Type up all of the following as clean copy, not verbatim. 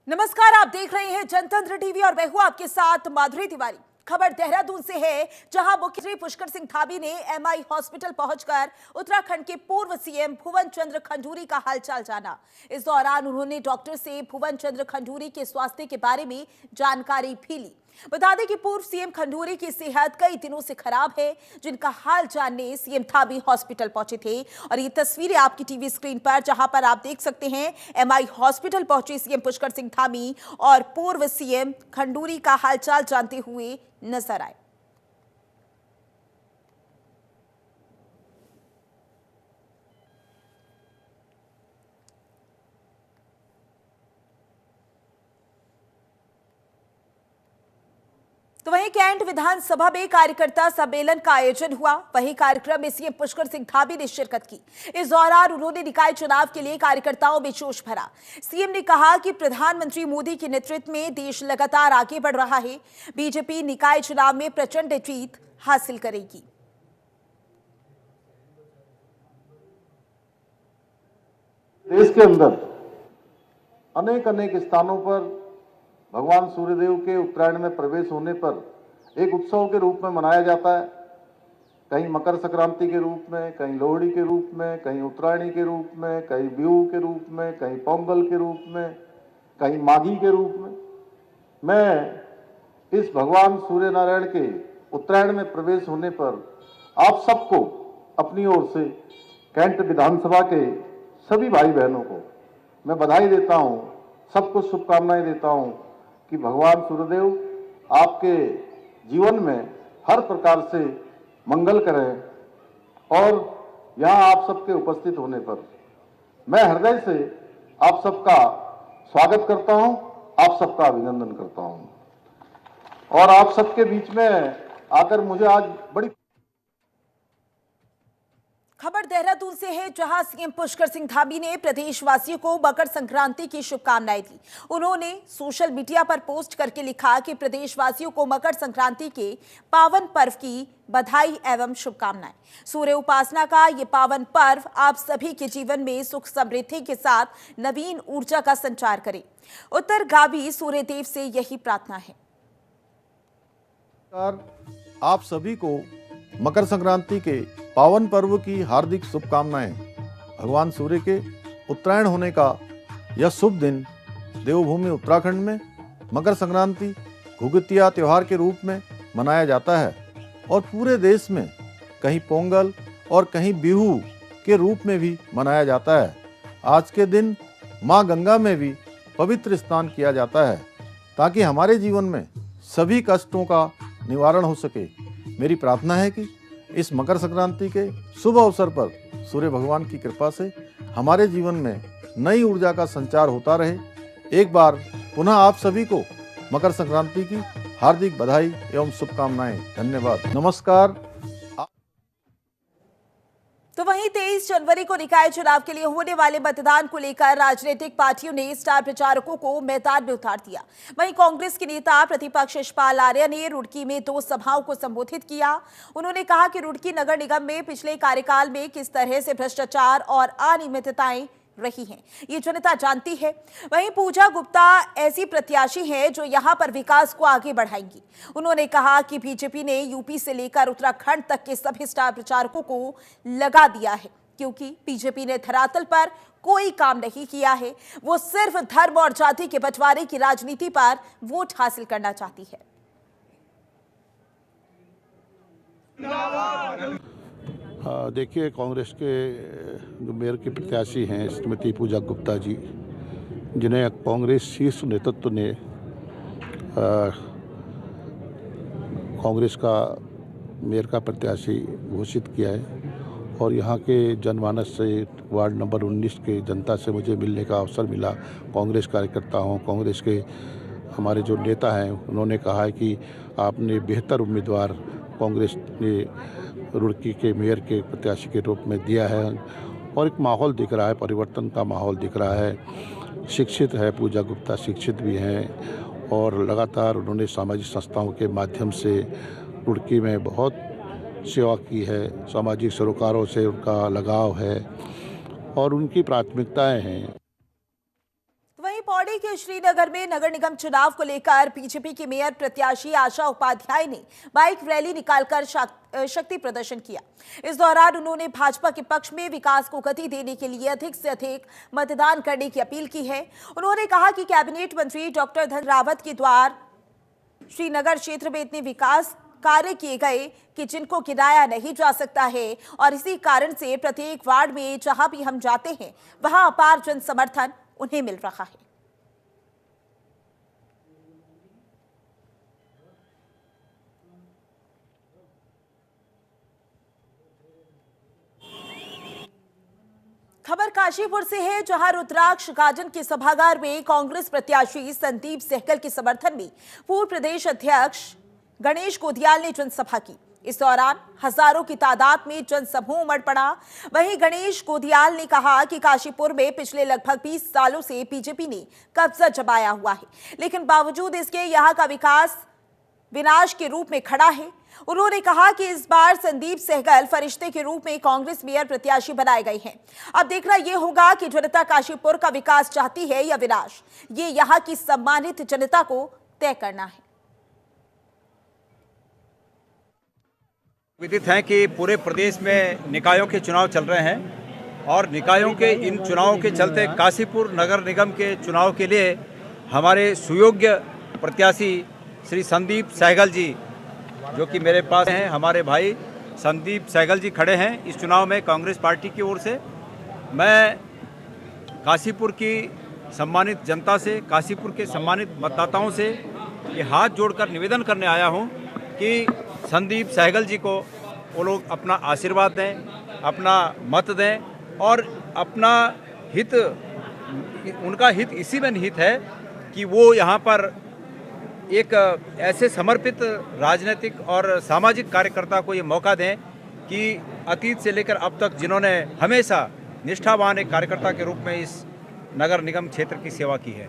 नमस्कार, आप देख रहे हैं जनतंत्र टीवी और मैं हूं आपके साथ माधुरी तिवारी। खबर देहरादून से है, जहां मुख्यमंत्री पुष्कर सिंह धामी ने एमआई हॉस्पिटल पहुंचकर उत्तराखंड के पूर्व सीएम भुवन चंद्र खंडूरी का हालचाल जाना। इस दौरान उन्होंने डॉक्टर से भुवन चंद्र खंडूरी के स्वास्थ्य के बारे में जानकारी भी ली। बता दें कि पूर्व सीएम खंडूरी की सेहत कई दिनों से खराब है, जिनका हाल जानने सीएम धामी हॉस्पिटल पहुंचे थे। और ये तस्वीरें आपकी टीवी स्क्रीन पर, जहां पर आप देख सकते हैं एमआई हॉस्पिटल पहुंचे सीएम पुष्कर सिंह धामी और पूर्व सीएम खंडूरी का हालचाल जानते हुए नजर आए। तो वहीं कैंट विधानसभा में कार्यकर्ता सम्मेलन का आयोजन हुआ। वहीं कार्यक्रम में सीएम पुष्कर सिंह धामी ने शिरकत की। इस दौरान उन्होंने निकाय चुनाव के लिए कार्यकर्ताओं में जोश भरा। सीएम ने कहा कि प्रधानमंत्री मोदी के नेतृत्व में देश लगातार आगे बढ़ रहा है। बीजेपी निकाय चुनाव में प्रचंड जीत हासिल करेगी। देश के अंदर अनेक स्थानों पर भगवान सूर्यदेव के उत्तरायण में प्रवेश होने पर एक उत्सव के रूप में मनाया जाता है। कहीं मकर संक्रांति के रूप में, कहीं लोहड़ी के रूप में, कहीं उत्तरायणी के रूप में, कहीं बिहू के रूप में, कहीं पोंगल के रूप में, कहीं माघी के रूप में। मैं इस भगवान सूर्य नारायण के उत्तरायण में प्रवेश होने पर आप सबको अपनी ओर से कैंट विधानसभा के सभी भाई बहनों को मैं बधाई देता हूँ, सबको शुभकामनाएं देता हूँ कि भगवान सूर्यदेव आपके जीवन में हर प्रकार से मंगल करें। और यहाँ आप सबके उपस्थित होने पर मैं हृदय से आप सबका स्वागत करता हूँ, आप सबका अभिनंदन करता हूँ। और आप सबके बीच में आकर मुझे आज बड़ी खबर देहरादून से है, जहां सीएम पुष्कर सिंह धामी ने प्रदेशवासियों को मकर संक्रांति की शुभकामनाएं दी। उन्होंने सोशल मीडिया पर पोस्ट करके लिखा कि प्रदेशवासियों को मकर संक्रांति के पावन पर्व की बधाई एवं शुभकामनाएं। सूर्य उपासना का ये पावन पर्व आप सभी के जीवन में सुख समृद्धि के साथ नवीन ऊर्जा का संचार करे। उत्तरगामी सूर्यदेव से यही प्रार्थना है। आप सभी को मकर संक्रांति के पावन पर्व की हार्दिक शुभकामनाएं। भगवान सूर्य के उत्तरायण होने का यह शुभ दिन देवभूमि उत्तराखंड में मकर संक्रांति घुघुतिया त्योहार के रूप में मनाया जाता है और पूरे देश में कहीं पोंगल और कहीं बिहू के रूप में भी मनाया जाता है। आज के दिन माँ गंगा में भी पवित्र स्नान किया जाता है ताकि हमारे जीवन में सभी कष्टों का निवारण हो सके। मेरी प्रार्थना है कि इस मकर संक्रांति के शुभ अवसर पर सूर्य भगवान की कृपा से हमारे जीवन में नई ऊर्जा का संचार होता रहे। एक बार पुनः आप सभी को मकर संक्रांति की हार्दिक बधाई एवं शुभकामनाएं। धन्यवाद, नमस्कार। तो वहीं 23 जनवरी को निकाय चुनाव के लिए होने वाले मतदान को लेकर राजनीतिक पार्टियों ने स्टार प्रचारकों को मैदान में उतार दिया। वहीं कांग्रेस के नेता प्रतिपक्ष यशपाल आर्य ने रुड़की में 2 सभाओं को संबोधित किया। उन्होंने कहा कि रुड़की नगर निगम में पिछले कार्यकाल में किस तरह से भ्रष्टाचार और अनियमितताएं रही हैं, ये जनता जानती है। वहीं पूजा गुप्ता ऐसी प्रत्याशी हैं जो यहां पर विकास को आगे बढ़ाएंगी। उन्होंने कहा कि बीजेपी ने यूपी से लेकर उत्तराखंड तक के सभी स्टार प्रचारकों को लगा दिया है, क्योंकि बीजेपी ने धरातल पर कोई काम नहीं किया है। वो सिर्फ धर्म और जाति के बंटवारे की राजनीति पर वोट हासिल करना चाहती है। देखिए, कांग्रेस के जो मेयर के प्रत्याशी हैं श्रीमती पूजा गुप्ता जी, जिन्हें कांग्रेस शीर्ष नेतृत्व ने कांग्रेस का मेयर का प्रत्याशी घोषित किया है और यहाँ के जनमानस से वार्ड नंबर 19 के जनता से मुझे मिलने का अवसर मिला। कांग्रेस कार्यकर्ता हूँ, कांग्रेस के हमारे जो नेता हैं, उन्होंने कहा है कि आपने बेहतर उम्मीदवार कांग्रेस ने रुड़की के मेयर के प्रत्याशी के रूप में दिया है और एक माहौल दिख रहा है, परिवर्तन का माहौल दिख रहा है। शिक्षित है पूजा गुप्ता, शिक्षित भी हैं और लगातार उन्होंने सामाजिक संस्थाओं के माध्यम से रुड़की में बहुत सेवा की है। सामाजिक सरोकारों से उनका लगाव है और उनकी प्राथमिकताएं हैं। वहीं पौड़ी वहीं के श्रीनगर में नगर निगम चुनाव को लेकर बीजेपी की मेयर प्रत्याशी आशा उपाध्याय ने बाइक रैली निकालकर शक्ति प्रदर्शन किया। इस दौरान उन्होंने भाजपा के पक्ष में विकास को गति देने के लिए अधिक से अधिक मतदान करने की अपील की है। उन्होंने कहा कि कैबिनेट मंत्री डॉक्टर धन रावत के द्वारा श्रीनगर क्षेत्र में इतने विकास कार्य किए गए कि जिनको गिनाया नहीं जा सकता है और इसी कारण से प्रत्येक वार्ड में जहां भी हम जाते हैं वहां अपार जन समर्थन उन्हें मिल रहा है। खबर काशीपुर से है, जहां रुद्राक्ष गार्डन के सभागार में कांग्रेस प्रत्याशी संदीप सहगल के समर्थन में पूर्व प्रदेश अध्यक्ष गणेश गोदियाल ने जनसभा की। इस दौरान हजारों की तादाद में जनसमूह उमड़ पड़ा। वहीं गणेश गोदियाल ने कहा कि काशीपुर में पिछले लगभग 20 सालों से बीजेपी ने कब्जा जमाया हुआ है, लेकिन बावजूद इसके यहां का विकास विनाश के रूप में खड़ा है। उन्होंने कहा कि इस बार संदीप सहगल फरिश्ते के रूप में कांग्रेस मेयर प्रत्याशी बनाए गए हैं। अब देखना यह होगा कि जनता काशीपुर का विकास चाहती है या विनाश, ये यहां की सम्मानित जनता को तय करना है। विदित है कि पूरे प्रदेश में निकायों के चुनाव चल रहे हैं और निकायों के इन चुनावों के चलते काशीपुर नगर निगम के चुनाव के लिए हमारे सुयोग्य प्रत्याशी श्री संदीप सहगल जी, जो कि मेरे पास हैं, हमारे भाई संदीप सहगल जी खड़े हैं इस चुनाव में कांग्रेस पार्टी की ओर से। मैं काशीपुर की सम्मानित जनता से, काशीपुर के सम्मानित मतदाताओं से ये हाथ जोड़कर निवेदन करने आया हूँ कि संदीप सहगल जी को वो लोग अपना आशीर्वाद दें, अपना मत दें और अपना हित, उनका हित इसी में निहित है कि वो यहाँ पर एक ऐसे समर्पित राजनीतिक और सामाजिक कार्यकर्ता को ये मौका दें कि अतीत से लेकर अब तक जिन्होंने हमेशा निष्ठावान एक कार्यकर्ता के रूप में इस नगर निगम क्षेत्र की सेवा की है।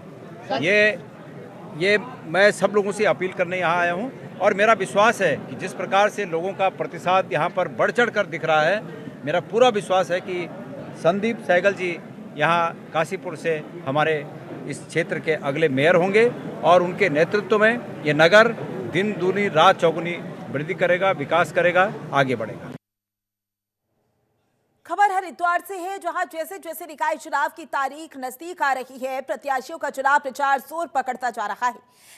ये मैं सब लोगों से अपील करने यहाँ आया हूँ और मेरा विश्वास है कि जिस प्रकार से लोगों का प्रतिसाद यहाँ पर बढ़ चढ़ कर दिख रहा है, मेरा पूरा विश्वास है कि संदीप सहगल जी यहाँ काशीपुर से हमारे इस क्षेत्र के अगले मेयर होंगे और उनके नेतृत्व में ये नगर दिन दूनी रात चौगुनी वृद्धि करेगा, विकास करेगा, आगे बढ़ेगा। खबर हरिद्वार से है, जहां जैसे जैसे निकाय चुनाव की तारीख नजदीक आ रही है, प्रत्याशियों का चुनाव प्रचार जोर पकड़ता जा रहा है।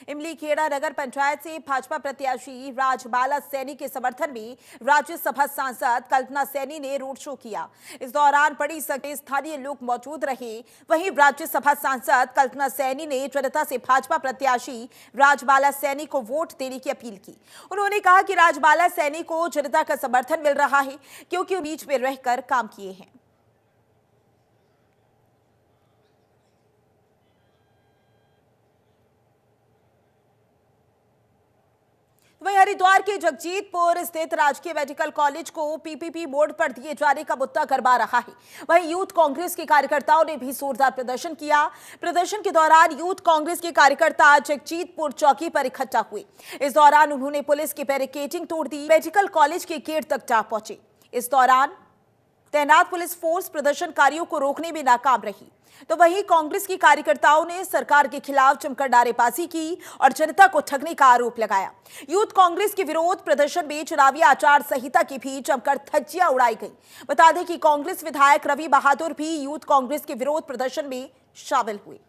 इमली खेड़ा नगर पंचायत से भाजपा प्रत्याशी राजबाला सैनी के समर्थन में राज्यसभा सांसद कल्पना सैनी ने रोड शो किया। इस दौरान बड़ी संख्या में स्थानीय लोग मौजूद रहे। वहीं राज्यसभा सांसद कल्पना सैनी ने जनता से भाजपा प्रत्याशी राजबाला सैनी को वोट देने की अपील की। उन्होंने कहा कि राजबाला सैनी को जनता का समर्थन मिल रहा है क्योंकि बीच में रहकर काम किए हैं। वहीं हरिद्वार के जगजीतपुर स्थित राजकीय मेडिकल कॉलेज को पीपीपी मोड पर दिए जाने का मुद्दा गरमा रहा है। वहीं यूथ कांग्रेस के कार्यकर्ताओं ने भी जोरदार प्रदर्शन किया। प्रदर्शन के दौरान यूथ कांग्रेस के कार्यकर्ता जगजीतपुर चौकी पर इकट्ठा हुए। इस दौरान उन्होंने पुलिस की बैरिकेडिंग तोड़ दी, मेडिकल कॉलेज के गेट तक जा पहुंचे। इस दौरान तैनात पुलिस फोर्स प्रदर्शनकारियों को रोकने में नाकाम रही। तो वहीं कांग्रेस की कार्यकर्ताओं ने सरकार के खिलाफ जमकर नारेबाजी की और जनता को ठगने का आरोप लगाया। यूथ कांग्रेस के विरोध प्रदर्शन में चुनावी आचार संहिता की भी जमकर धज्जियां उड़ाई गई। बता दें कि कांग्रेस विधायक रवि बहादुर भी यूथ कांग्रेस के विरोध प्रदर्शन में शामिल हुए।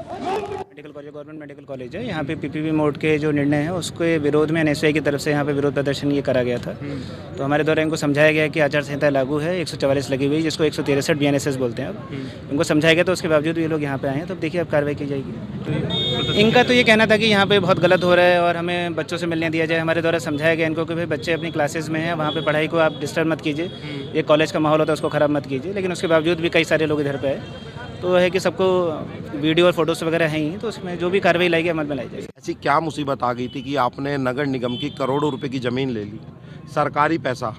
Medical college government medical college है, यहाँ पे पीपीपी मोड के जो निर्णय है उसके विरोध में एनएसयूआई की तरफ से यहाँ पे विरोध प्रदर्शन ये करा गया था। तो हमारे द्वारा इनको समझाया गया कि आचार संहिता लागू है, 144 लगी हुई, जिसको 163 बीएनएसएस बोलते हैं। अब इनको समझाया गया, तो उसके बावजूद ये लोग यहाँ पे आए हैं। तो अब देखिए अब कार्रवाई की जाएगी। इनका तो ये कहना था कि यहाँ पे बहुत गलत हो रहा है और हमें बच्चों से मिलने दिया जाए। हमारे द्वारा समझाया गया इनको कि भाई बच्चे अपनी क्लासेज में हैं, वहाँ पे पढ़ाई को आप डिस्टर्ब मत कीजिए, ये कॉलेज का माहौल होता है उसको ख़राब मत कीजिए। लेकिन उसके बावजूद भी कई सारे लोग इधर पे आए। तो है कि सबको वीडियो और फोटोज वगैरह हैं ही, तो उसमें जो भी कार्रवाई लाएगी अमल में लाई जाएगी। ऐसी क्या मुसीबत आ गई थी कि आपने नगर निगम की करोड़ों रुपए की ज़मीन ले ली, सरकारी पैसा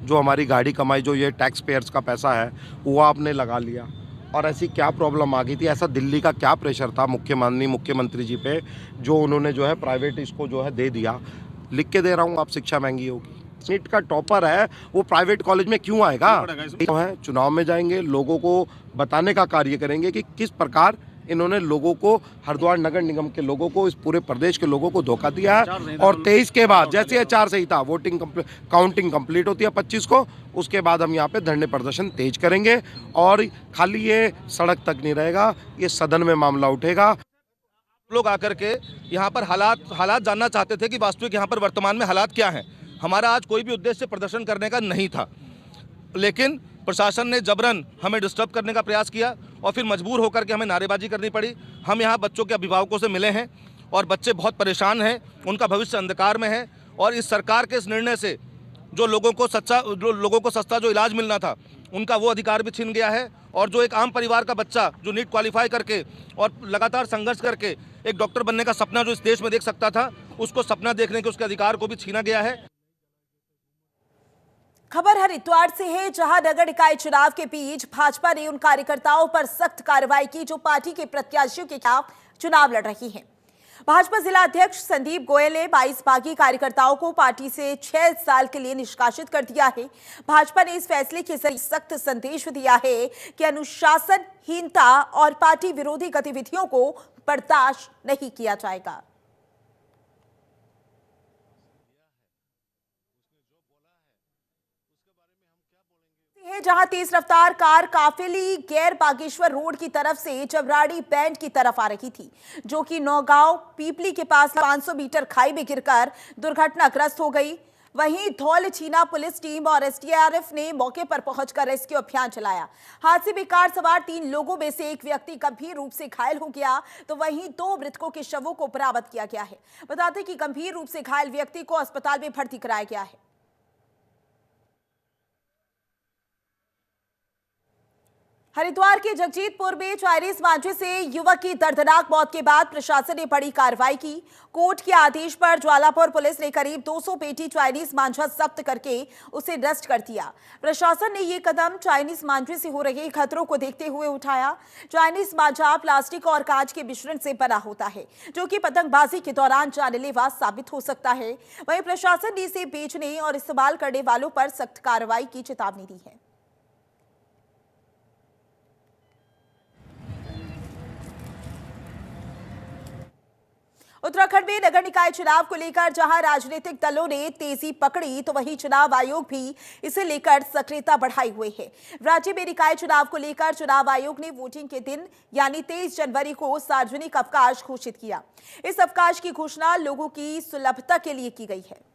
जो हमारी गाड़ी कमाई, जो ये टैक्स पेयर्स का पैसा है, वो आपने लगा लिया। और ऐसी क्या प्रॉब्लम आ गई थी, ऐसा दिल्ली का क्या प्रेशर था माननीय मुख्यमंत्री जी पे, जो उन्होंने जो है प्राइवेट इसको जो है दे दिया। लिख के दे रहा हूँ, आप शिक्षा महंगी होगी। नीट का टॉपर है वो प्राइवेट कॉलेज में क्यों आएगा? चुनाव में जाएंगे, लोगों को बताने का कार्य करेंगे कि किस प्रकार इन्होंने लोगों को, हरिद्वार नगर निगम के लोगों को, इस पूरे प्रदेश के लोगों को धोखा दिया है। और 23 के बाद जैसे आचार संहिता काउंटिंग कंप्लीट होती है 25 को, उसके बाद हम यहाँ पे धरने प्रदर्शन तेज करेंगे। और खाली ये सड़क तक नहीं रहेगा, ये सदन में मामला उठेगा। लोग आकर के यहाँ पर हालात जानना चाहते थे कि वास्तविक यहाँ पर वर्तमान में हालात क्या हैं। हमारा आज कोई भी उद्देश्य प्रदर्शन करने का नहीं था, लेकिन प्रशासन ने जबरन हमें डिस्टर्ब करने का प्रयास किया और फिर मजबूर होकर के हमें नारेबाजी करनी पड़ी। हम यहाँ बच्चों के अभिभावकों से मिले हैं और बच्चे बहुत परेशान हैं, उनका भविष्य अंधकार में है। और इस सरकार के इस निर्णय से जो लोगों को सस्ता जो इलाज मिलना था, उनका वो अधिकार भी छीन गया है। और जो एक आम परिवार का बच्चा जो नीट क्वालिफाई करके और लगातार संघर्ष करके एक डॉक्टर बनने का सपना जो इस देश में देख सकता था, उसको सपना देखने के उसके अधिकार को भी छीना गया है। खबर हरिद्वार से है, जहां नगर निकाय चुनाव के बीच भाजपा ने उन कार्यकर्ताओं पर सख्त कार्रवाई की जो पार्टी के प्रत्याशियों के खिलाफ चुनाव लड़ रही हैं। भाजपा जिला अध्यक्ष संदीप गोयल ने 22 बागी कार्यकर्ताओं को पार्टी से 6 साल के लिए निष्कासित कर दिया है। भाजपा ने इस फैसले के जरिए सख्त संदेश दिया है कि अनुशासनहीनता और पार्टी विरोधी गतिविधियों को बर्दाश्त नहीं किया जाएगा। जहां तेज रफ्तार कार काफिली गैर बागेश्वर रोड की तरफ से जबराड़ी बैंड की तरफ आ रही थी, जो कि नौगांव पीपली के पास 500 मीटर खाई में गिरकर दुर्घटनाग्रस्त हो गई। वहीं धौल छीना पुलिस टीम और एसडीआरएफ ने मौके पर पहुंचकर रेस्क्यू अभियान चलाया। हादसे में कार सवार 3 लोगों में से एक व्यक्ति गंभीर रूप से घायल हो गया, तो वहीं 2 मृतकों के शवों को बरामद किया गया है। बता दें कि गंभीर रूप से घायल व्यक्ति को अस्पताल में भर्ती कराया गया है। हरिद्वार के जगजीतपुर में चाइनीज मांझे से युवक की दर्दनाक मौत के बाद प्रशासन ने बड़ी कार्रवाई की। कोर्ट के आदेश पर ज्वालापुर पुलिस ने करीब 200 पेटी चाइनीज मांझा जब्त करके उसे नष्ट कर दिया। प्रशासन ने ये कदम चाइनीज मांझे से हो रहे खतरों को देखते हुए उठाया। चाइनीज मांझा प्लास्टिक और कांच के मिश्रण से बना होता है, जो कि पतंगबाजी के दौरान जानलेवा साबित हो सकता है। वहीं प्रशासन ने इसे बेचने और इस्तेमाल करने वालों पर सख्त कार्रवाई की चेतावनी दी है। उत्तराखंड में नगर निकाय चुनाव को लेकर जहां राजनीतिक दलों ने तेजी पकड़ी, तो वहीं चुनाव आयोग भी इसे लेकर सक्रियता बढ़ाई हुई है। राज्य में निकाय चुनाव को लेकर चुनाव आयोग ने वोटिंग के दिन यानी 23 जनवरी को सार्वजनिक अवकाश घोषित किया। इस अवकाश की घोषणा लोगों की सुलभता के लिए की गई है।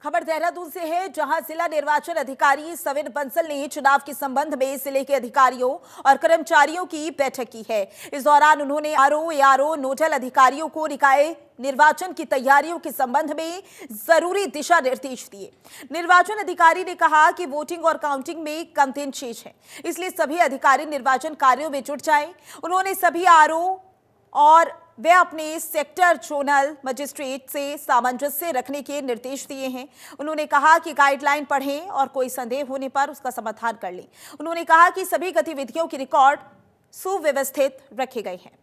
खबर देहरादून से है, जहां जिला निर्वाचन अधिकारी सविन बंसल ने चुनाव के संबंध में जिले के अधिकारियों और कर्मचारियों की बैठक की है। इस दौरान उन्होंने आरओ नोडल अधिकारियों को निकाय निर्वाचन की तैयारियों के संबंध में जरूरी दिशा निर्देश दिए। निर्वाचन अधिकारी ने कहा कि वोटिंग और काउंटिंग में कम दिन शेष है, इसलिए सभी अधिकारी निर्वाचन कार्यों में जुट जाएं। उन्होंने सभी आरओ और वे अपने सेक्टर जोनल मजिस्ट्रेट से सामंजस्य रखने के निर्देश दिए हैं। उन्होंने कहा कि गाइडलाइन पढ़ें और कोई संदेह होने पर उसका समाधान कर लें। उन्होंने कहा कि सभी गतिविधियों के रिकॉर्ड सुव्यवस्थित रखे गए हैं।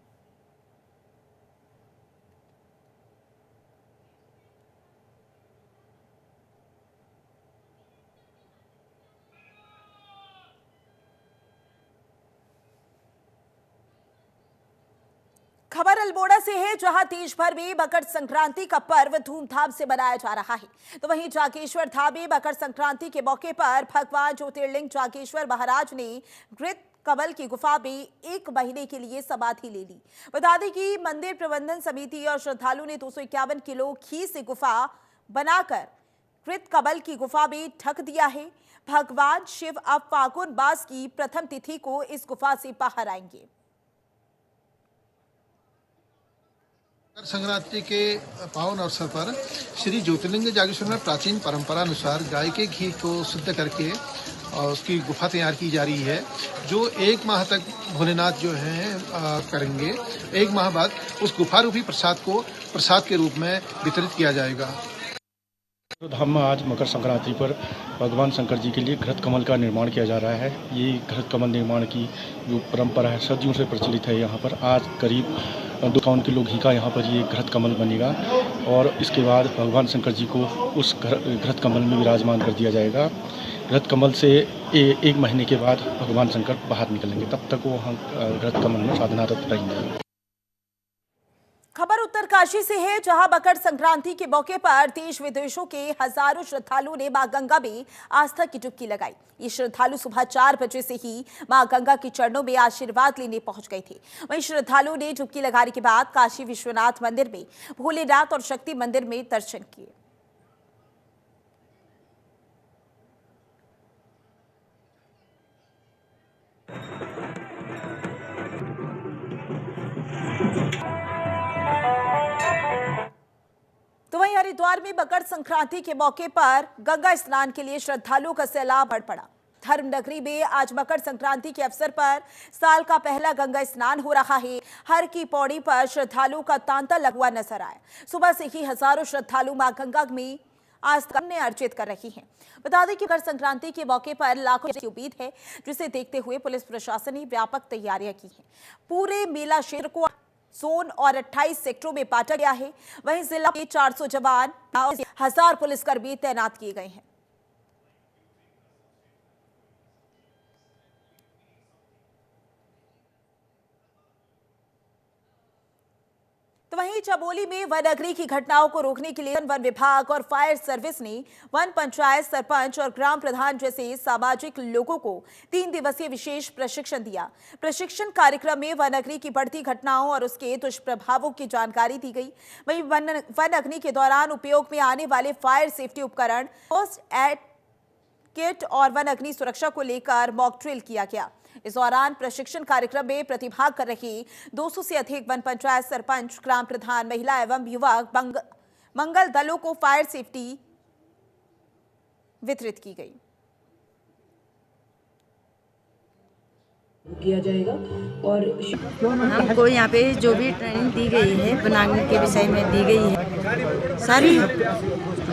खबर अल्मोड़ा से है, जहां देश भर में मकर संक्रांति का पर्व धूमधाम से मनाया जा रहा है। तो वहीं जागेश्वर धाम में मकर संक्रांति के मौके पर भगवान ज्योतिर्लिंग जागेश्वर महाराज ने घृत कमल की गुफा में 1 महीने के लिए समाधि ले ली। बता दें कि मंदिर प्रबंधन समिति और श्रद्धालुओं ने 251 किलो घी से गुफा बनाकर घृत कमल की गुफा में ढक दिया है। भगवान शिव अब फागुन मास की प्रथम तिथि को इस गुफा से बाहर आएंगे। मकर संक्रांति के पावन अवसर पर श्री ज्योतिर्लिंग जागेश्वर में प्राचीन परंपरा अनुसार गाय के घी को शुद्ध करके और उसकी गुफा तैयार की जा रही है, जो 1 माह तक भोलेनाथ जो हैं करेंगे। 1 माह बाद उस गुफा रूपी प्रसाद को प्रसाद के रूप में वितरित किया जाएगा। धाम में आज मकर संक्रांति पर भगवान शंकर जी के लिए घृत कमल का निर्माण किया जा रहा है। ये घृत कमल निर्माण की जो परंपरा है सदियों से प्रचलित है। यहाँ पर आज करीब 52 किलो घी का यहाँ पर ये घृत कमल बनेगा और इसके बाद भगवान शंकर जी को उस घृत कमल में विराजमान कर दिया जाएगा। घृत कमल से एक महीने के बाद भगवान शंकर बाहर निकलेंगे, तब तक वो हम घृत कमल में साधनारत रहेंगे। खबर उत्तरकाशी से है, जहां मकर संक्रांति के मौके पर देश विदेशों के हजारों श्रद्धालुओं ने मां गंगा में आस्था की डुबकी लगाई। ये श्रद्धालु सुबह 4 बजे से ही मां गंगा के चरणों में आशीर्वाद लेने पहुंच गए थे। वहीं श्रद्धालुओं ने डुबकी लगाने के बाद काशी विश्वनाथ मंदिर में, भोलेनाथ और शक्ति मंदिर में दर्शन किए। तो वहीं हरिद्वार में मकर संक्रांति के मौके पर गंगा स्नान के लिए श्रद्धालुओं का सैलाब बढ़ पड़ा। धर्म नगरी में आज मकर संक्रांति के अवसर पर साल का पहला गंगा स्नान हो रहा है। हर की पौड़ी पर श्रद्धालुओं का तांता लगा हुआ नजर आया। सुबह से ही हजारों श्रद्धालु मां गंगा में आस्था में अर्चित कर रही हैं। बता दें कि मकर संक्रांति के मौके पर लाखों की उम्मीद है, जिसे देखते हुए पुलिस प्रशासन ने व्यापक तैयारियां की हैं। पूरे मेला क्षेत्र को जोन और 28 सेक्टरों में बांटा गया है। वहीं जिला के 400 जवान, 1000 पुलिसकर्मी तैनात किए गए हैं। तो वहीं चमोली में वनअग्नि की घटनाओं को रोकने के लिए वन विभाग और फायर सर्विस ने वन पंचायत सरपंच और ग्राम प्रधान जैसे सामाजिक लोगों को 3 दिवसीय विशेष प्रशिक्षण दिया। प्रशिक्षण कार्यक्रम में वनअग्नि की बढ़ती घटनाओं और उसके दुष्प्रभावों की जानकारी दी गई। वहीं वनअग्नि के दौरान उपयोग में आने वाले फायर सेफ्टी उपकरण, फर्स्ट एड किट और वनअग्नि सुरक्षा को लेकर मॉक ड्रिल किया गया। इस दौरान प्रशिक्षण कार्यक्रम में प्रतिभाग कर रहे 200 से अधिक वन पंचायत सरपंच, ग्राम प्रधान, महिला एवं युवा मंगल दलों को फायर सेफ्टी वितरित की गई। किया जाएगा और हमको यहाँ पे जो भी ट्रेनिंग दी गई है वनाग्नि के विषय में दी गई है, सारी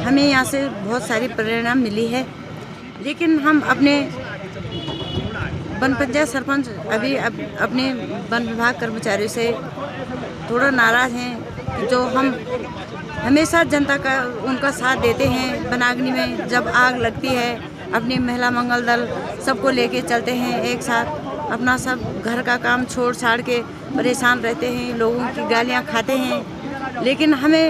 हमें यहाँ से बहुत सारी प्रेरणा मिली है। लेकिन हम अपने वन पंचायत सरपंच अभी अपने वन विभाग कर्मचारियों से थोड़ा नाराज़ हैं, जो हम हमेशा जनता का उनका साथ देते हैं। वनाग्नि में जब आग लगती है, अपनी महिला मंगल दल सबको लेके चलते हैं एक साथ। अपना सब घर का काम छोड़ छाड़ के परेशान रहते हैं, लोगों की गालियां खाते हैं। लेकिन हमें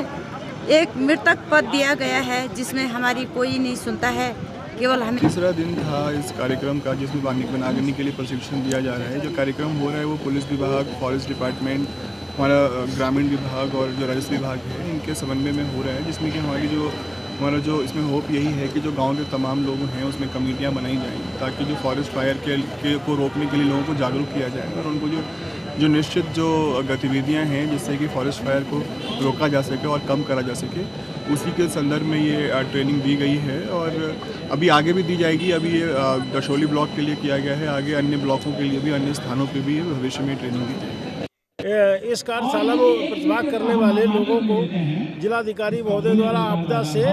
एक मृतक पद दिया गया है जिसमें हमारी कोई नहीं सुनता है, केवल हमें। तीसरा दिन था इस कार्यक्रम का, जिसमें वनाग्नि के लिए प्रशिक्षण दिया जा रहा है। जो कार्यक्रम हो रहा है वो पुलिस विभाग, फॉरेस्ट डिपार्टमेंट, हमारा ग्रामीण विभाग और जो राजस्व विभाग है, इनके समन्वय में हो रहा है। जिसमें कि हमारा जो इसमें होप यही है कि जो गांव के तमाम लोग हैं उसमें कमेटियां बनाई जाएं, ताकि जो फॉरेस्ट फायर को रोकने के लिए लोगों को जागरूक किया जाए और उनको जो निश्चित जो गतिविधियां हैं जिससे कि फॉरेस्ट फायर को रोका जा सके और कम करा जा सके, उसी के संदर्भ में ये ट्रेनिंग दी गई है और अभी आगे भी दी जाएगी। अभी ये दशोली ब्लॉक के लिए किया गया है, आगे अन्य ब्लॉकों के लिए भी, अन्य स्थानों पे भी भविष्य में ट्रेनिंग दी जाएगी। इस कार्यशाला में प्रतिभाग करने वाले लोगों को जिलाधिकारी महोदय द्वारा आपदा से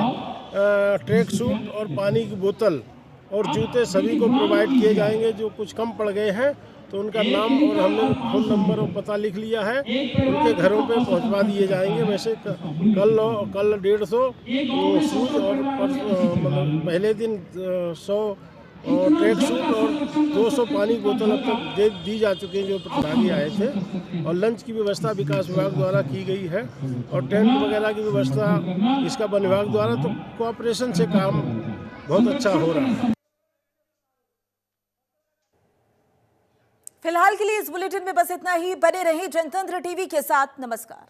ट्रैक सूट और पानी की बोतल और जूते सभी को प्रोवाइड किए जाएंगे। जो कुछ कम पड़ गए हैं तो उनका नाम और हमने फ़ोन नंबर और पता लिख लिया है, उनके घरों पे पहुंचवा दिए जाएंगे। वैसे कल 150 शूज और मतलब पहले दिन 100 ट्रैक सूट और 200 पानी बोतल अब तक दी जा चुकी हैं जो प्रतिभागी आए थे। और लंच की व्यवस्था विकास विभाग द्वारा की गई है और टेंट वगैरह की व्यवस्था इसका वन विभाग द्वारा, तो कोऑपरेशन से काम बहुत अच्छा हो रहा है। फिलहाल के लिए इस बुलेटिन में बस इतना ही। बने रहें जनतंत्र टीवी के साथ। नमस्कार।